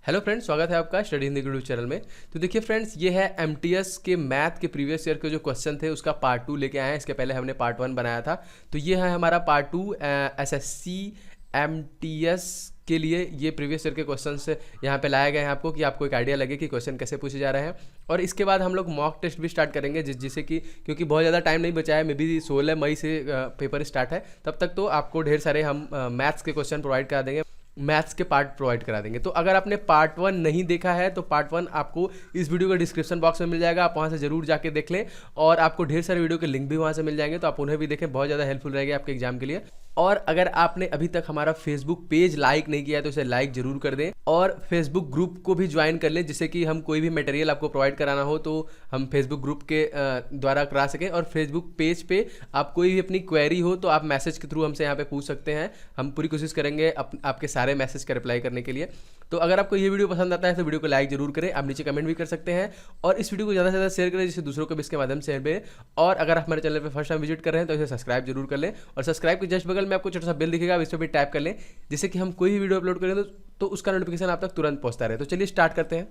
Hello friends, स्वागत है आपका स्टडी हिंदी यूट्यूब चैनल में। तो देखिए फ्रेंड्स, ये है एमटीएस के मैथ के प्रीवियस ईयर के जो क्वेश्चन थे उसका पार्ट 2 लेके आए हैं। इसके पहले हमने पार्ट 1 बनाया था। तो ये है हमारा पार्ट 2 एसएससी एमटीएस के लिए। ये प्रीवियस ईयर के क्वेश्चंस यहाँ पे लाए गए हैं आपको, कि आपको एक आइडिया लगे कि क्वेश्चन कैसे पूछे जा रहे हैं। और इसके बाद हम लोग मॉक टेस्ट भी स्टार्ट करेंगे, जिससे कि क्योंकि बहुत ज़्यादा टाइम नहीं बचा है, मे बी 16 मई से पेपर स्टार्ट है। तब तक तो आपको ढेर सारे हम मैथ्स के क्वेश्चन प्रोवाइड करा देंगे, मैथ्स के पार्ट प्रोवाइड करा देंगे। तो अगर आपने पार्ट 1 नहीं देखा है तो पार्ट 1 आपको इस वीडियो के डिस्क्रिप्शन बॉक्स में मिल जाएगा, आप वहाँ से जरूर जाके देख लें। और आपको ढेर सारे वीडियो के लिंक भी वहाँ से मिल जाएंगे, तो आप उन्हें भी देखें, बहुत ज़्यादा हेल्पफुल रहेगी आपके एग्जाम के लिए। और अगर आपने अभी तक हमारा फेसबुक पेज लाइक नहीं किया है तो इसे लाइक जरूर कर दें, और फेसबुक ग्रुप को भी ज्वाइन कर लें, जिससे कि हम कोई भी मटेरियल आपको प्रोवाइड कराना हो तो हम फेसबुक ग्रुप के द्वारा करा सकें। और फेसबुक पेज पे आप कोई भी अपनी क्वेरी हो तो आप मैसेज के थ्रू हमसे यहाँ पे पूछ सकते हैं। हम पूरी कोशिश करेंगे आपके सारे मैसेज का रिप्लाई करने के लिए। तो अगर आपको ये वीडियो पसंद आता है तो वीडियो को लाइक जरूर करें, आप नीचे कमेंट भी कर सकते हैं, और इस वीडियो को ज़्यादा से ज़्यादा शेयर करें, जिससे दूसरों को भी इसके माध्यम से मिले। और अगर आप हमारे चैनल पर फर्स्ट टाइम विजिट कर रहे हैं तो इसे सब्सक्राइब जरूर कर लें, और सब्सक्राइब के जस्ट बगल में आपको छोटा सा बेल दिखेगा, आप इस पर भी टैप कर लें, जिससे कि हम कोई भी वीडियो अपलोड करें तो उसका नोटिफिकेशन आप तक तुरंत पहुंचता रहे। तो चलिए स्टार्ट करते हैं।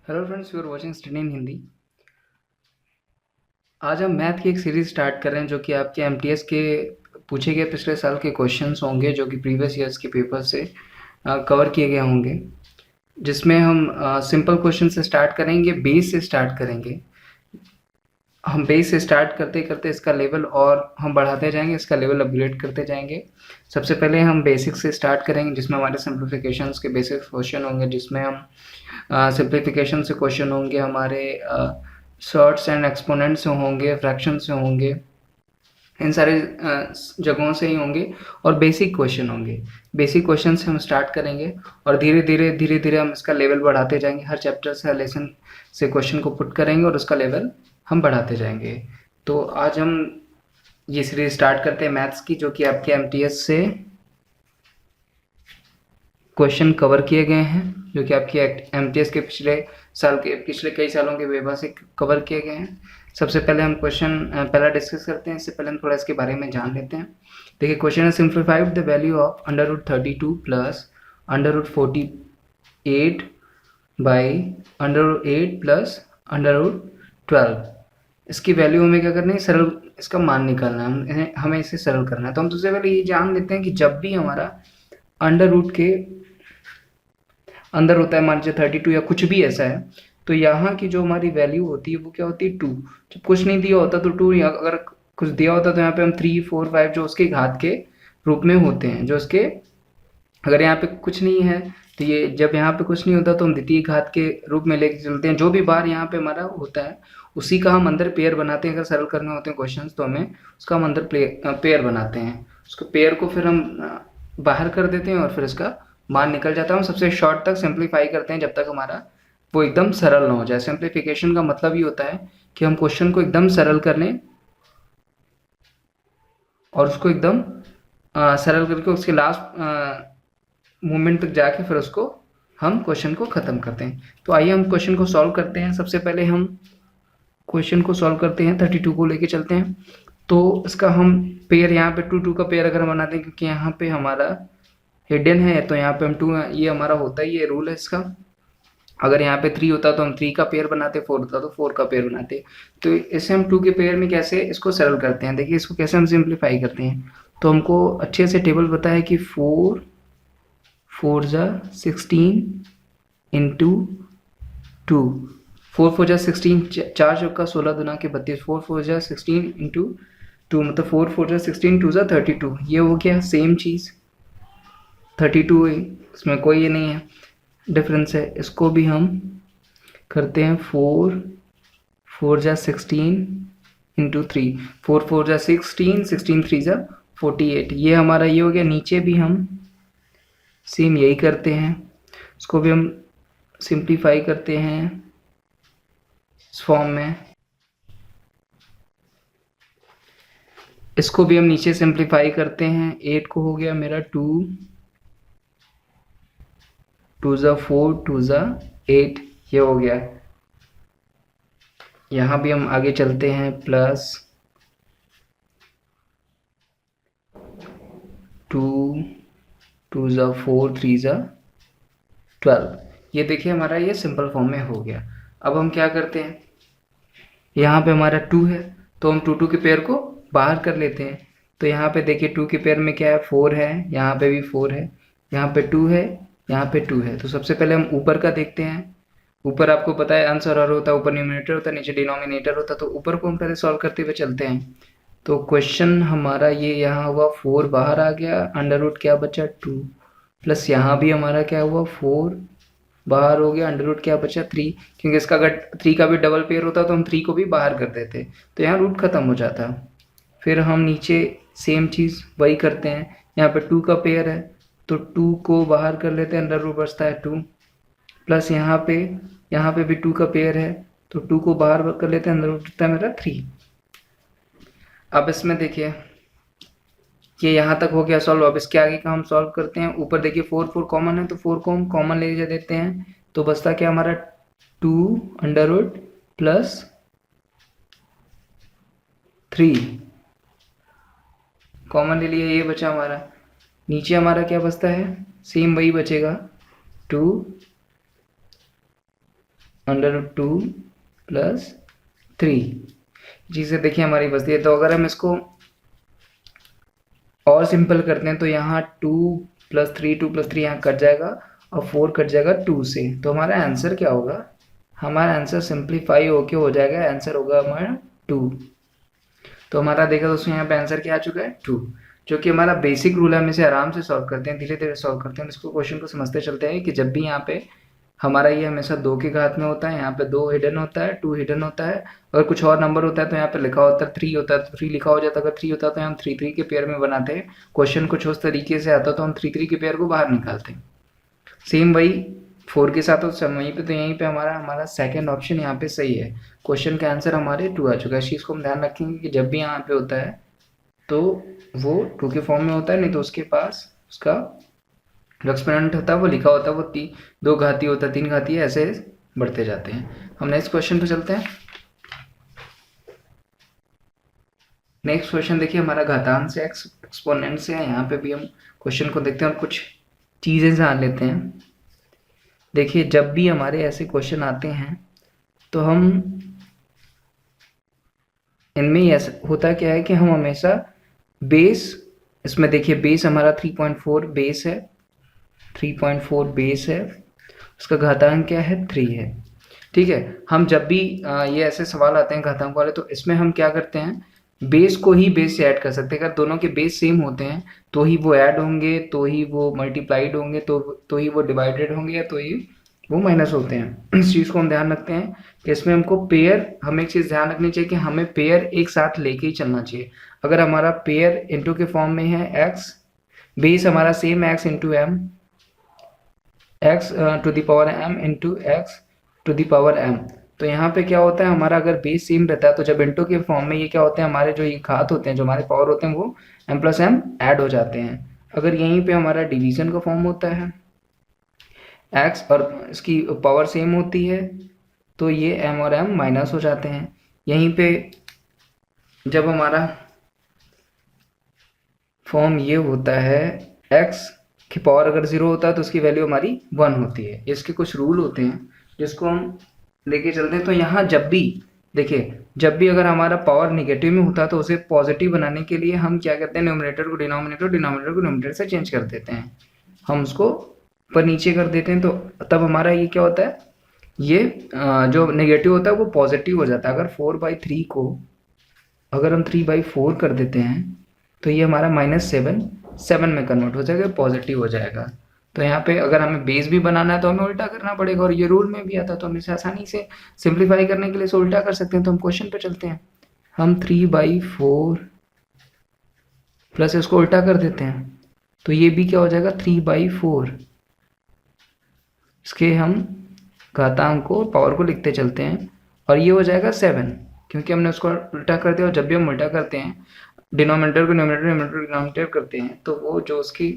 Hello friends, you are watching study in Hindi. आज हम मैथ की एक सीरीज स्टार्ट कर रहे हैं, जो कि आपके एमटीएस के पूछे गए पिछले साल के क्वेश्चंस होंगे, जो कि प्रीवियस ईयर्स के पेपर से कवर किए गए होंगे। जिसमें हम सिंपल क्वेश्चन से स्टार्ट करेंगे, बेस से स्टार्ट करेंगे। हम बेस से स्टार्ट करते करते इसका लेवल और हम बढ़ाते जाएंगे, इसका लेवल अपग्रेड करते जाएंगे। सबसे पहले हम बेसिक से स्टार्ट करेंगे, जिसमें हमारे सिंप्लीफिकेशंस के बेसिक क्वेश्चन होंगे, जिसमें हम सिंप्लीफिकेशन से क्वेश्चन होंगे, हमारे शॉर्ट्स एंड एक्सपोनेंट से होंगे, फ्रैक्शन से होंगे, इन सारे जगहों से ही होंगे, और बेसिक क्वेश्चन होंगे। बेसिक क्वेश्चन से हम स्टार्ट करेंगे और धीरे धीरे हम इसका लेवल बढ़ाते जाएंगे। हर चैप्टर से, लेसन से क्वेश्चन को पुट करेंगे और उसका लेवल हम बढ़ाते जाएंगे। तो आज हम ये सीरीज स्टार्ट करते हैं मैथ्स की, जो कि आपके एमटीएस से क्वेश्चन कवर किए गए हैं, जो कि आपके एमटीएस के पिछले कई सालों के पेपर से कवर किए गए हैं। सबसे पहले हम क्वेश्चन पहला डिस्कस करते हैं। इससे पहले हम थोड़ा इसके बारे में जान लेते हैं। देखिए, क्वेश्चन है simplified the value of √32 plus √48 by √8 plus √12। इसकी वैल्यू हमें क्या करना है, सरल इसका मान निकालना है, हमें इसे सरल करना है। तो हम सबसे पहले ये जान लेते हैं कि जब भी हमारा अंडर रूट के अंदर होता है, मान लीजिए 32 या कुछ भी ऐसा है, तो यहाँ की जो हमारी वैल्यू होती है वो क्या होती है, 2। जब कुछ नहीं दिया होता तो 2, अगर कुछ दिया होता तो यहाँ पे हम 3, 4, 5 जो उसके घात के रूप में होते हैं, जो उसके, अगर यहाँ पे कुछ नहीं है तो ये, जब यहाँ पे कुछ नहीं होता तो हम द्वितीय घात के रूप में लेके चलते हैं। जो भी बार यहाँ पे हमारा होता है उसी का हम अंदर पेयर बनाते हैं। अगर सरल करने होते हैं क्वेश्चन तो हमें उसका हम अंदर पेयर बनाते हैं। उसको पेयर को फिर हम बाहर कर देते हैं और फिर इसका मान निकल जाता है। हम सबसे शॉर्ट तक सिंप्लीफाई करते हैं, जब तक हमारा वो एकदम सरल ना हो जाए। सिंप्लीफिकेशन का मतलब ये होता है कि हम क्वेश्चन को एकदम सरल कर लें और उसको एकदम सरल करके उसके लास्ट मोमेंट तक जाके फिर उसको हम क्वेश्चन को ख़त्म करते हैं। तो आइए हम क्वेश्चन को सॉल्व करते हैं। सबसे पहले हम क्वेश्चन को सॉल्व करते हैं, 32 को लेके चलते हैं। तो इसका हम पेयर, यहाँ पे 2 2 का पेयर अगर हम बनाते हैं, क्योंकि यहाँ पे हमारा हिडन है, तो यहाँ पे हम 2, ये हमारा होता है, ये रूल है इसका। अगर यहाँ पे 3 होता तो हम 3 का पेयर बनाते, 4 होता तो 4 का पेयर बनाते। तो इसे हम 2 के पेयर में कैसे इसको सरल करते हैं, देखिए इसको कैसे हम सिंप्लीफाई करते हैं। तो हमको अच्छे से टेबल पता है कि 4 4 जा 16 इंटू 2, 4 4 जा 16, 4 चौका 16 दुना के 32, 4 4 जा 16 इंटू 2, मतलब 4 4 जा 16, 2 जा 32। ये हो गया सेम चीज़, 32 है, इसमें कोई ये नहीं है, डिफरेंस है। इसको भी हम करते हैं 4 4 जा 16 इंटू 3, 4 4 जा 16, 16 3 जा 48। ये हमारा ये हो गया। नीचे भी हम सेम यही करते हैं, इसको भी हम सिंप्लीफाई करते हैं इस फॉर्म में। इसको भी हम नीचे सिंप्लीफाई करते हैं। 8 को हो गया मेरा 2 2 जा 4, 2 जा 8, ये हो गया। यहाँ भी हम आगे चलते हैं, प्लस 2 2 ज़ा 4 3 ज़ा 12। ये देखिए हमारा ये सिंपल फॉर्म में हो गया। अब हम क्या करते हैं, यहाँ पे हमारा 2 है तो हम 2 2 के पेयर को बाहर कर लेते हैं। तो यहाँ पे देखिए 2 के पेयर में क्या है, 4 है, यहाँ पे भी 4 है, यहाँ पे 2 है, यहाँ पे 2 है। तो सबसे पहले हम ऊपर का देखते हैं। ऊपर आपको पता है आंसर हर होता है, ऊपर न्यूमरेटर होता है, नीचे डिनोमिनेटर होता है। तो ऊपर को हम पहले सॉल्व करते हुए चलते हैं। तो क्वेश्चन हमारा ये यहाँ हुआ 4 बाहर आ गया, अंडर रूट क्या बचा 2, प्लस यहाँ भी हमारा क्या हुआ 4 बाहर हो गया, अंडर रूट क्या बचा 3, क्योंकि इसका अगर 3 का भी डबल पेयर होता तो हम 3 को भी बाहर कर देते, तो यहाँ रूट खत्म हो जाता। फिर हम नीचे सेम चीज़ वही करते हैं, यहाँ पे 2 का पेयर है तो 2 को बाहर कर लेते हैं, अंडर रूट बचता है 2, प्लस यहाँ पे भी 2 का पेयर है तो 2 को बाहर कर लेते हैं, अंदर रूट बचता है मेरा 3। अब इसमें देखिए ये यहाँ तक हो गया सॉल्व। अब इसके आगे का हम सॉल्व करते हैं। ऊपर देखिए 4 4 कॉमन है तो 4 को हम कॉमन ले जा देते हैं, तो बचता क्या हमारा 2 अंडर रूट प्लस 3 कॉमन ले लिया, ये बचा हमारा। नीचे हमारा क्या बचता है, सेम वही बचेगा 2 अंडर रूट 2 प्लस 3 चीज़ें देखिए हमारी बचती है। तो अगर हम इसको और सिंपल करते हैं तो यहाँ 2 प्लस 3 यहाँ कट जाएगा और 4 कट जाएगा 2 से, तो हमारा आंसर क्या होगा, हमारा आंसर सिंप्लीफाई होके हो जाएगा, आंसर होगा हमारा 2। तो हमारा देखा दोस्तों यहाँ पे आंसर क्या आ चुका है 2, जो कि हमारा बेसिक रूल है। हम इसे आराम से सॉल्व करते हैं, धीरे धीरे सॉल्व करते हैं। इसको क्वेश्चन को समझते चलते हैं कि जब भी यहाँ पे हमारा ये हमेशा 2 के घात में होता है, यहाँ पे 2 हिडन होता है, 2 हिडन होता है। अगर कुछ और नंबर होता है तो यहाँ पे लिखा होता है 3 होता है तो 3 लिखा हो जाता है। अगर 3 होता है तो हम 3 3 के पेयर में बनाते हैं। क्वेश्चन कुछ उस तरीके से आता तो हम 3 3 के पेयर को बाहर निकालते हैं। सेम वही 4 के साथ हो वहीं पे, तो यहीं पे हमारा सेकेंड ऑप्शन यहाँ पे सही है। क्वेश्चन का आंसर हमारे 2 आ चुका है। इस चीज़ को हम ध्यान रखेंगे कि जब भी यहाँ पे होता है तो वो 2 के फॉर्म में होता है, नहीं तो उसके पास उसका जो एक्सपोनेंट होता है वो लिखा होता है, वो 2 घाती होता है, 3 घाती है, ऐसे बढ़ते जाते हैं। हम नेक्स्ट क्वेश्चन पे चलते हैं। नेक्स्ट क्वेश्चन देखिए हमारा घातांक से एक्सपोनेंट से है। यहाँ पे भी हम क्वेश्चन को देखते हैं और कुछ चीज़ें जान लेते हैं। देखिए जब भी हमारे ऐसे क्वेश्चन आते हैं तो हम इनमें ऐसा होता क्या है कि हम हमेशा बेस, इसमें देखिए बेस हमारा 3.4 बेस है, 3.4 बेस है, उसका घातांक क्या है 3 है। ठीक है, हम जब भी ये ऐसे सवाल आते हैं घातांक वाले तो इसमें हम क्या करते हैं, बेस को ही बेस से ऐड कर सकते हैं। अगर दोनों के बेस सेम होते हैं तो ही वो ऐड होंगे, तो ही वो मल्टीप्लाइड होंगे, तो ही वो डिवाइडेड होंगे, या तो ही वो माइनस होते हैं। इस चीज़ को हम ध्यान रखते हैं कि इसमें हमको पेयर, हमें एक चीज़ ध्यान रखनी चाहिए कि हमें पेयर एक साथ लेके ही चलना चाहिए। अगर हमारा पेयर इंटू के फॉर्म में है एक्स, बेस हमारा same x into m, x to the power m into x to the power m, तो यहाँ पे क्या होता है हमारा अगर बेस सेम रहता है तो जब इंटू के फॉर्म में ये क्या होते हैं, हमारे जो ये घात होते हैं, जो हमारे पावर होते हैं, वो एम प्लस एम ऐड हो जाते हैं। अगर यहीं पे हमारा डिवीजन का फॉर्म होता है एक्स और इसकी पावर सेम होती है तो ये एम और एम माइनस हो जाते हैं। यहीं पे जब हमारा फॉर्म ये होता है एक्स की पावर अगर 0 होता है तो उसकी वैल्यू हमारी 1 होती है। इसके कुछ रूल होते हैं जिसको हम लेके चलते हैं। तो यहाँ जब भी देखिए, जब भी अगर हमारा पावर निगेटिव में होता है तो उसे पॉजिटिव बनाने के लिए हम क्या करते हैं, न्यूमरेटर को डिनोमिनेटर, डिनोमिनेटर को न्यूमरेटर से चेंज कर देते हैं, हम उसको पर नीचे कर देते हैं। तो तब हमारा ये क्या होता है, ये जो नेगेटिव होता है वो पॉजिटिव हो जाता है। अगर 4/3 को अगर हम 3/4 कर देते हैं तो ये हमारा -7 में कन्वर्ट हो जाएगा, पॉजिटिव हो जाएगा। तो यहाँ पे अगर हमें बेस भी बनाना है तो हमें उल्टा करना पड़ेगा, और ये रूल में भी आता है, तो हम इसे आसानी से सिंप्लीफाई करने के लिए इसे उल्टा कर सकते हैं। तो हम क्वेश्चन पे चलते हैं। हम 3/4 प्लस इसको उल्टा कर देते हैं तो ये भी क्या हो जाएगा 3/4। इसके हम घातांक को, पावर को लिखते चलते हैं और ये हो जाएगा 7, क्योंकि हमने उसको उल्टा कर दिया। और जब भी हम उल्टा करते हैं, डिनोमिनेटर को न्यूमरेटर, न्यूमरेटर डिनोमिनेटर करते हैं, तो वो जो उसकी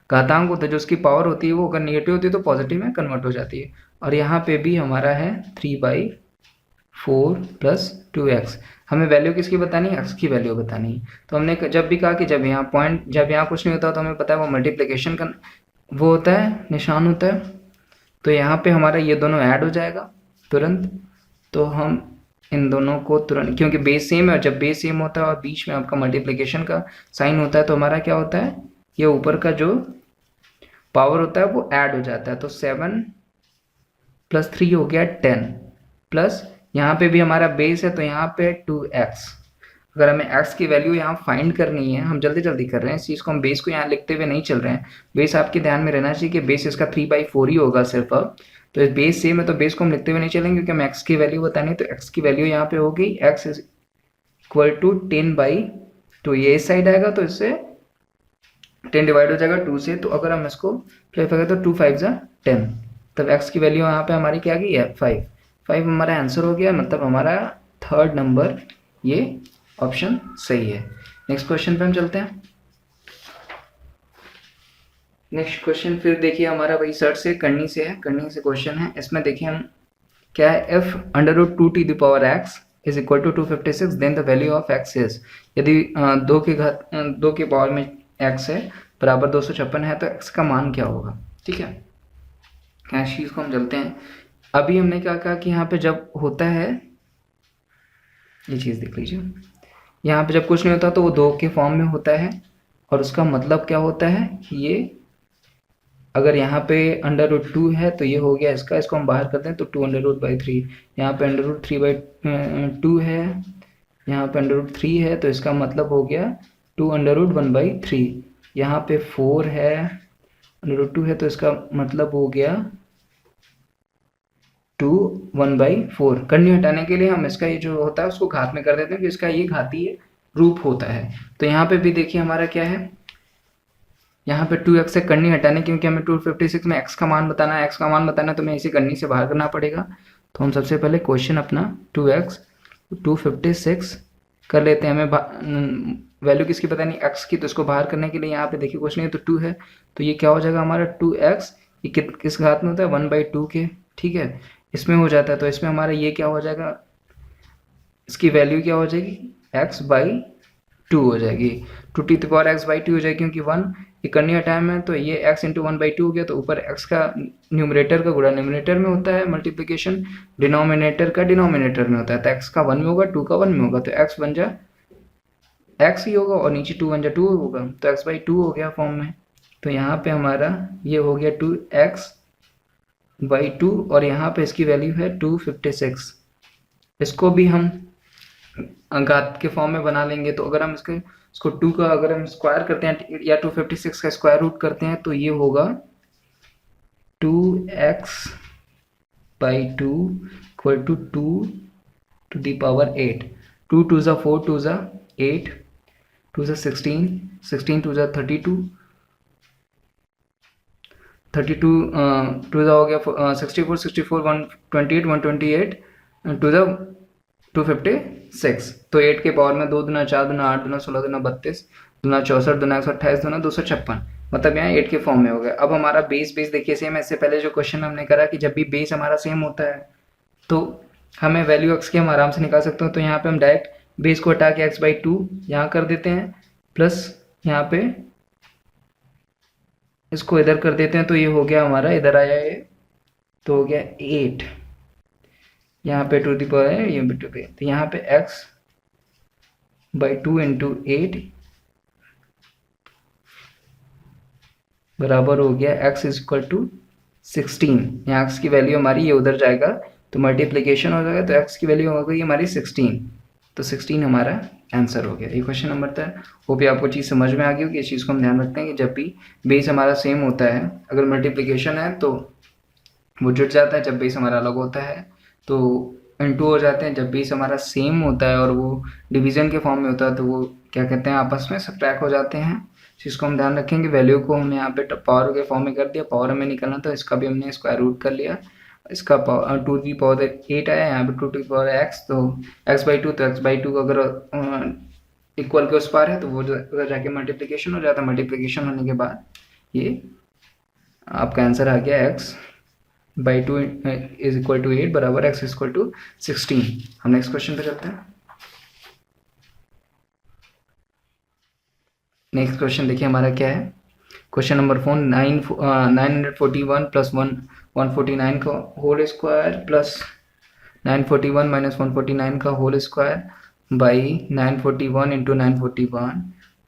घातांक होता है, जो उसकी पावर होती है, वो अगर नेगेटिव होती है तो पॉजिटिव में कन्वर्ट हो जाती है। और यहाँ पे भी हमारा है 3/4 प्लस 2x। हमें वैल्यू किसकी बतानी है, x की वैल्यू बतानी है। तो हमने जब भी कहा कि जब यहाँ कुछ नहीं होता तो हमें पता है वो मल्टीप्लिकेशन का वो होता है, निशान होता है। तो यहाँ पे हमारा ये दोनों ऐड हो जाएगा तुरंत। तो हम इन दोनों को तुरंत, क्योंकि बेस सेम है, और जब बेस सेम होता है और बीच में आपका मल्टीप्लिकेशन का साइन होता है तो हमारा क्या होता है, ये ऊपर का जो पावर होता है वो ऐड हो जाता है। तो 7 + 3 हो गया 10, प्लस यहाँ पे भी हमारा बेस है तो यहाँ पे 2x। अगर हमें x की वैल्यू यहाँ फाइंड करनी है, हम जल्दी जल्दी कर रहे हैं इस चीज़ को, हम बेस को यहाँ लिखते हुए नहीं चल रहे हैं। बेस आपके ध्यान में रहना चाहिए कि बेस इसका 3/4 ही होगा सिर्फ। अब तो इस बेस सेम है तो बेस को हम लिखते हुए नहीं चलेंगे क्योंकि हम x की वैल्यू बतानी। तो x की वैल्यू यहाँ पे हो गई x = 10/2। ये इस साइड आएगा तो इससे 10 डिवाइड हो जाएगा 2 से। तो अगर हम इसको प्लेफाई करें तो 2 5 = 10, तब x की वैल्यू यहाँ पे हमारी क्या आ गई है 5 हमारा आंसर हो गया। मतलब हमारा थर्ड नंबर ये ऑप्शन सही है। नेक्स्ट क्वेश्चन पे हम चलते हैं। नेक्स्ट क्वेश्चन फिर देखिए हमारा वही सर्च से करनी से क्वेश्चन है। इसमें देखिए हम क्या है, f √2x is equal to 256 then the value of x is। यदि 2 के पावर में x है बराबर 256 है तो x का मान क्या होगा। ठीक है, इस चीज़ को हम चलते हैं। अभी हमने क्या कहा कि यहाँ पे जब होता है, ये चीज़ देख लीजिए, यहाँ पे जब कुछ नहीं होता तो वो 2 के फॉर्म में होता है। और उसका मतलब क्या होता है कि ये अगर यहाँ पे √2 है तो ये हो गया इसको हम बाहर करते हैं तो 2√3। यहाँ पे √3/2 है, यहाँ पे √3 है तो इसका मतलब हो गया 2√1/3। यहाँ पे 4 है, √2 है तो इसका मतलब हो गया 2 1/4। करनी हटाने के लिए हम इसका ये जो होता है उसको घात में कर देते हैं कि इसका ये घातीय रूप होता है। तो यहाँ पे भी देखिए हमारा क्या है, यहाँ पे 2x से करनी हटाने, क्योंकि हमें 256 में x का मान बताना है, तो हमें इसी करनी से बाहर करना पड़ेगा। तो हम सबसे पहले क्वेश्चन अपना 2x 256 कर लेते हैं। हमें वैल्यू किसकी पता नहीं x की, तो इसको बाहर करने के लिए यहाँ पे देखिए कुछ नहीं है तो 2 है, तो ये क्या हो जाएगा हमारा 2x। ये किस घात में होता है 1/2 के। ठीक है, इसमें हो जाता है तो इसमें हमारा ये क्या हो जाएगा, इसकी वैल्यू क्या हो जाएगी x/2 हो जाएगी। 2x/2 हो जाएगी क्योंकि 1 ये करनी हटाया में, तो ये x × 1/2 हो गया। तो ऊपर x का न्यूमरेटर का गुणा न्यूमरेटर में होता है मल्टीप्लिकेशन, डिनोमिनेटर का डिनोमिनेटर में होता है। तो x का 1 में होगा, 2 का 1 में होगा, तो x बन जा x ही होगा और नीचे 2 बन जा 2 होगा, तो x/2 हो गया फॉर्म में। तो यहाँ पे हमारा ये हो गया 2x/2 और यहाँ पे इसकी वैल्यू है 256। इसको भी हम घात के फॉर्म में बना लेंगे। तो अगर हम इसको 2 का अगर हम स्क्वायर करते हैं या 256 का स्क्वायर रूट करते हैं तो ये होगा 2x/2 = 2⁸। 2 2 = 4, 2 = 8, 2 = 16, 16 2 = 32, 32 2 हो गया 64, 64 128, 128 2 256। तो 8 के पावर में 2 दूना 4 दूना 8 दूना 16 दूना 32 दूना 64 दूना 128 दूना 256, मतलब यहाँ 8 के फॉर्म में हो गया। अब हमारा बेस देखिए सेम, इससे पहले जो क्वेश्चन हमने करा कि जब भी बेस हमारा सेम होता है तो हमें वैल्यू x की हम आराम से निकाल सकते हैं। तो यहाँ पे हम डायरेक्ट बेस को हटा के x/2 यहाँ कर देते हैं, प्लस यहाँ पे इसको इधर कर देते हैं तो ये हो गया हमारा, इधर आया ये तो हो गया 8, यहाँ पे टू दी पावर है ये भी 2 पे, तो यहाँ पे x/2 × 8 बराबर हो गया x = 16। यहाँ x की वैल्यू हमारी ये उधर जाएगा तो मल्टीप्लिकेशन हो जाएगा, तो x की वैल्यू हो गई हमारी 16, तो 16 हमारा आंसर हो गया। ये क्वेश्चन नंबर था। वो भी आपको चीज़ समझ में आ गई होगी। इस चीज़ को हम ध्यान रखते हैं कि जब भी बेस हमारा सेम होता है, अगर मल्टीप्लिकेशन है तो वो जुट जाता है, जब बेस हमारा अलग होता है तो इनटू हो जाते हैं। जब बेस हमारा सेम होता है और वो डिवीज़न के फॉर्म में होता है तो वो क्या कहते हैं आपस में सब्ट्रैक्ट हो जाते हैं। जिसको हम ध्यान रखेंगे, वैल्यू को हम यहाँ पे पावर के फॉर्म में कर दिया, पावर हमें निकलना तो इसका भी हमने स्क्वायर रूट कर लिया, इसका 2⁸ आया, यहाँ पे 2⁸x, तो x/2, तो x/2 अगर इक्वल के उस पार है तो वो अगर जाके मल्टीप्लिकेशन हो जाता है, मल्टीप्लिकेशन होने के बाद ये आपका आंसर आ गया x by 2 is equal to 8 बराबर x इज इक्वल टू 16। हम नेक्स्ट क्वेश्चन पे चलते हैं। नेक्स्ट क्वेश्चन देखिए हमारा क्या है। क्वेश्चन नंबर 4, 941 प्लस 149 का होल स्क्वायर प्लस 941 माइनस 149 का whole square by 941 into 941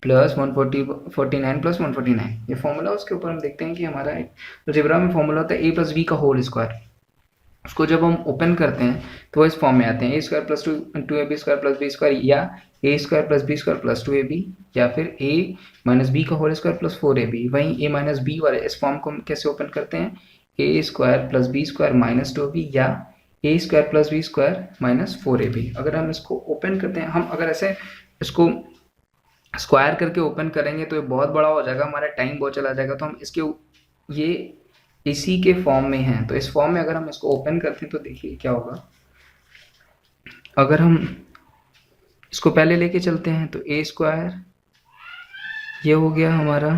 plus 149 plus 149। ये फॉर्मूला उसके ऊपर हम देखते हैं कि हमारा अलजेब्रा में फॉर्मूला होता है a प्लस बी का होल स्क्वायर। उसको जब हम ओपन करते हैं तो वो इस फॉर्म में आते हैं, A square plus two A B square plus B square, या A square plus B square plus 2ab, या फिर a माइनस बी का होल स्क्वायर प्लस 4ab। वहीं a माइनस बी वाले इस फॉर्म को हम कैसे ओपन करते हैं, A square plus B square minus 2b, या A square plus B square minus 4ab। अगर हम इसको ओपन करते हैं, हम अगर ऐसे इसको स्क्वायर करके ओपन करेंगे तो ये बहुत बड़ा हो जाएगा, हमारा टाइम बहुत चला जाएगा। तो हम इसके ये इसी के फॉर्म में है, तो इस फॉर्म में अगर हम इसको ओपन करते हैं तो देखिए क्या होगा। अगर हम इसको पहले लेके चलते हैं तो ए स्क्वायर ये हो गया हमारा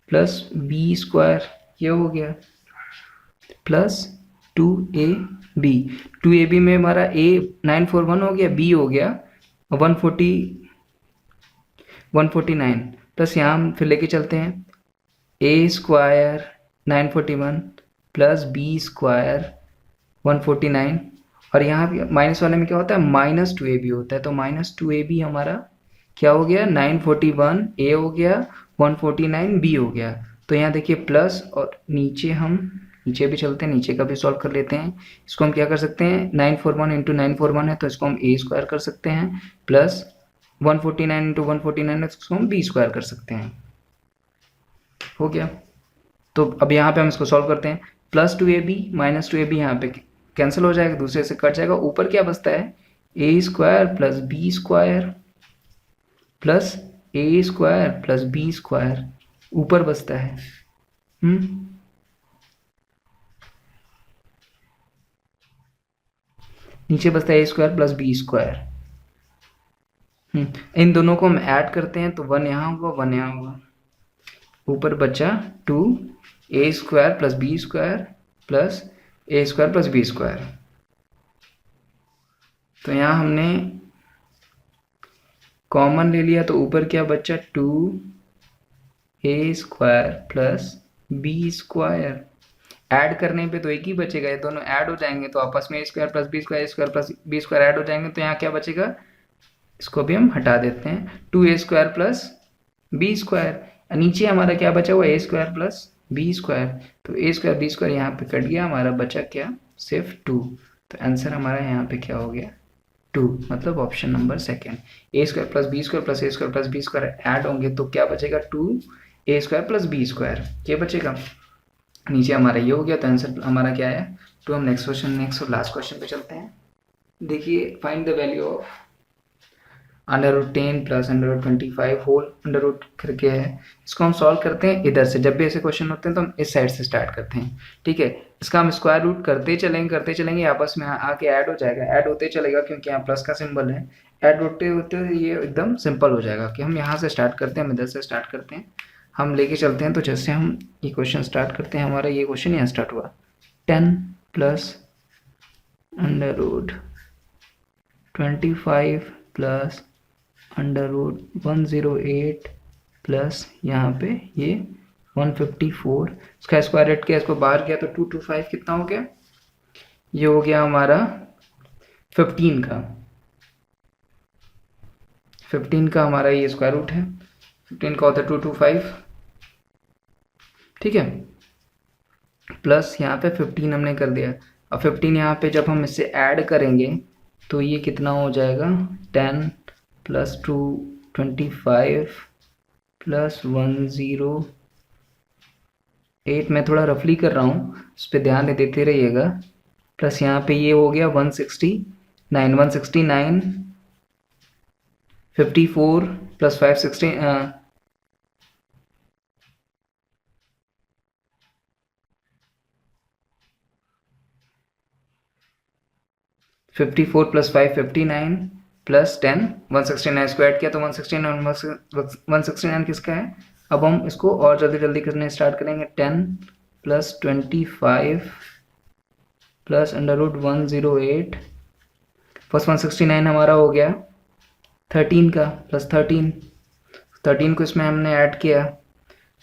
प्लस बी स्क्वायर ये हो गया प्लस 2ab। 2ab में हमारा a 941 हो गया, b हो गया 149 प्लस यहाँ हम फिर लेके चलते हैं a square 941 plus B square 149, और यहाँ पे माइनस वाले में क्या होता है, माइनस 2ab होता है। तो माइनस 2ab हमारा क्या हो गया, 941 a हो गया 149 b हो गया। तो यहाँ देखिए प्लस, और नीचे हम नीचे भी चलते हैं, नीचे का भी सॉल्व कर लेते हैं। इसको हम क्या कर सकते हैं, 941 इंटू 941 है तो इसको हम a स्क्वायर कर सकते हैं, प्लस 149 इंटू 149 है तो इसको हम b स्क्वायर कर सकते हैं। हो गया। तो अब यहाँ पे हम इसको सॉल्व करते हैं, प्लस 2ab माइनस 2ab यहाँ पे कैंसिल हो जाएगा, दूसरे से कट जाएगा। ऊपर क्या बचता है, a square plus B square plus a square plus B square ऊपर बचता है। नीचे बचता है a square plus B square. इन दोनों को हम ऐड करते हैं तो 1 यहाँ होगा 1 यहाँ होगा, ऊपर बचा 2a square plus B square plus a square plus B square. तो यहाँ हमने कॉमन ले लिया तो ऊपर क्या बचा, 2a square plus B square. Add करने पे तो एक ही बचेगा, ये दोनों ऐड हो जाएंगे तो आपस में a square plus b plus B square add हो जाएंगे। तो यहाँ क्या बचेगा, इसको भी हम हटा देते हैं, 2a square plus B square. नीचे हमारा क्या बचा हुआ, a square plus B square. तो a स्क्वायर बी स्क्वायर यहाँ पे कट गया, हमारा बचा क्या, सिर्फ 2। तो आंसर हमारा यहाँ पे क्या हो गया, 2, मतलब option number second. a square plus B square plus a square plus B square add होंगे तो क्या बचेगा, 2a square plus B square. क्या बचेगा, नीचे हमारा ये हो गया, तो आंसर हमारा क्या है 2। हम नेक्स्ट क्वेश्चन, नेक्स्ट और लास्ट क्वेश्चन पे चलते हैं। देखिए, find the value of √10 plus √25 whole √ करके है। इसको हम सॉल्व करते हैं इधर से। जब भी ऐसे क्वेश्चन होते हैं तो हम इस साइड से स्टार्ट करते हैं, ठीक है। इसका हम स्क्वायर रूट करते चलेंगे, आपस में आके ऐड हो जाएगा, ऐड होते चलेगा क्योंकि यहाँ प्लस का सिंबल है। ऐड होते होते ये एकदम सिंपल हो जाएगा कि हम यहाँ से स्टार्ट करते हैं, हम इधर से स्टार्ट करते हैं, हम लेके चलते हैं। तो जैसे हम ये क्वेश्चन स्टार्ट करते हैं, हमारा ये क्वेश्चन यहाँ स्टार्ट हुआ, 10 प्लस √25 प्लस √108 प्लस यहाँ पे ये 154, इसका स्क्वायर रूट किया, इसको बाहर किया तो 225 कितना हो गया, ये हो गया हमारा 15 का हमारा ये स्क्वायर रूट है। 15 का होता है 225, ठीक है। प्लस यहाँ पे 15 हमने कर दिया। अब 15 यहाँ पे जब हम इससे ऐड करेंगे तो ये कितना हो जाएगा, 10 प्लस 225 प्लस 108। मैं थोड़ा रफली कर रहा हूँ, उस पर ध्यान देते रहिएगा। प्लस यहाँ पे ये हो गया 169 54 प्लस 516 54 प्लस 559 प्लस 10 169 स्क्वायर किया तो 169 किसका है। अब हम इसको और जल्दी करने स्टार्ट करेंगे, 10 plus 25 plus under root 108 plus 169 हमारा हो गया 13 का प्लस 13 को इसमें हमने ऐड किया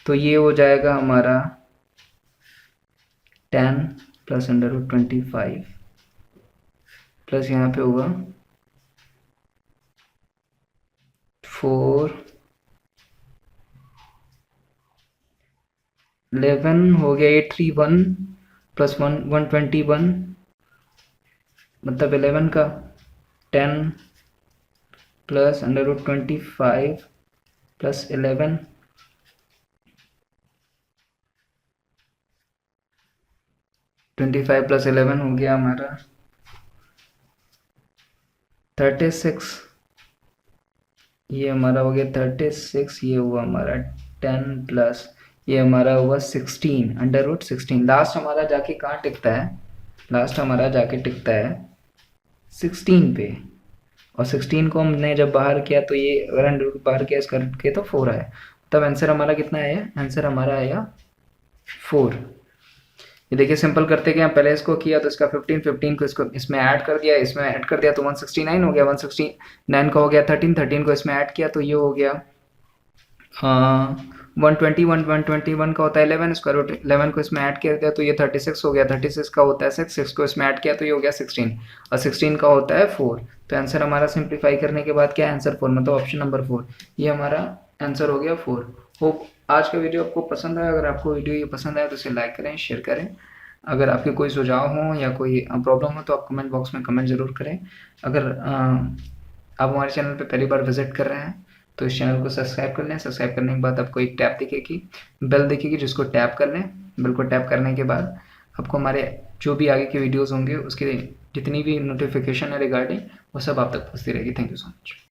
तो ये हो जाएगा हमारा 10 प्लस अंडर रूट 25 प्लस यहाँ पे होगा 4 11 हो गया 831 प्लस 121 मतलब 11 का 10 plus under root 25 plus 11 25 plus 11 हो गया हमारा 36 ये हमारा हो गया 36 ये हुआ हमारा 10 प्लस ये हमारा हुआ 16 अंडर रूट 16 लास्ट हमारा जाके कहाँ टिकता है लास्ट हमारा जाके टिकता है 16 पे और 16 को हमने जब बाहर किया तो ये अगर अंडर रूट बाहर किया इसका रूट किया तो 4 आया तब आंसर हमारा कितना आया आंसर हमारा आया 4 ये देखिए सिंपल करते गए पहले इसको किया तो इसका 15 को इसको इसमें ऐड कर दिया तो 169 हो गया 169 का हो गया 13 को इसमें ऐड किया तो ये हो गया 121 का होता है 11 इसका रूट 11 को इसमें ऐड किया गया तो ये 36 हो गया 36 का होता है 6 को इसमें ऐड किया तो ये हो गया 16 और 16 का होता है 4 तो आंसर हमारा सिंप्लीफाई करने के बाद क्या है आंसर 4 मतलब ऑप्शन नंबर 4 ये हमारा आंसर हो गया 4 होप आज का वीडियो आपको पसंद आया अगर आपको वीडियो ये पसंद आया तो इसे लाइक करें शेयर करें अगर आपके कोई सुझाव हो या कोई प्रॉब्लम हो तो आप कमेंट बॉक्स में कमेंट ज़रूर करें अगर आप हमारे चैनल पे पहली बार विजिट कर रहे हैं तो इस चैनल को सब्सक्राइब कर लें सब्सक्राइब करने के बाद आपको एक टैब दिखेगी बेल दिखेगी जिसको टैप कर लें बेल को टैप करने के बाद आपको हमारे जो भी आगे के वीडियोज़ होंगे उसकी जितनी भी नोटिफिकेशन है रिगार्डिंग वो सब आप तक पहुँचती रहेगी थैंक यू सो मच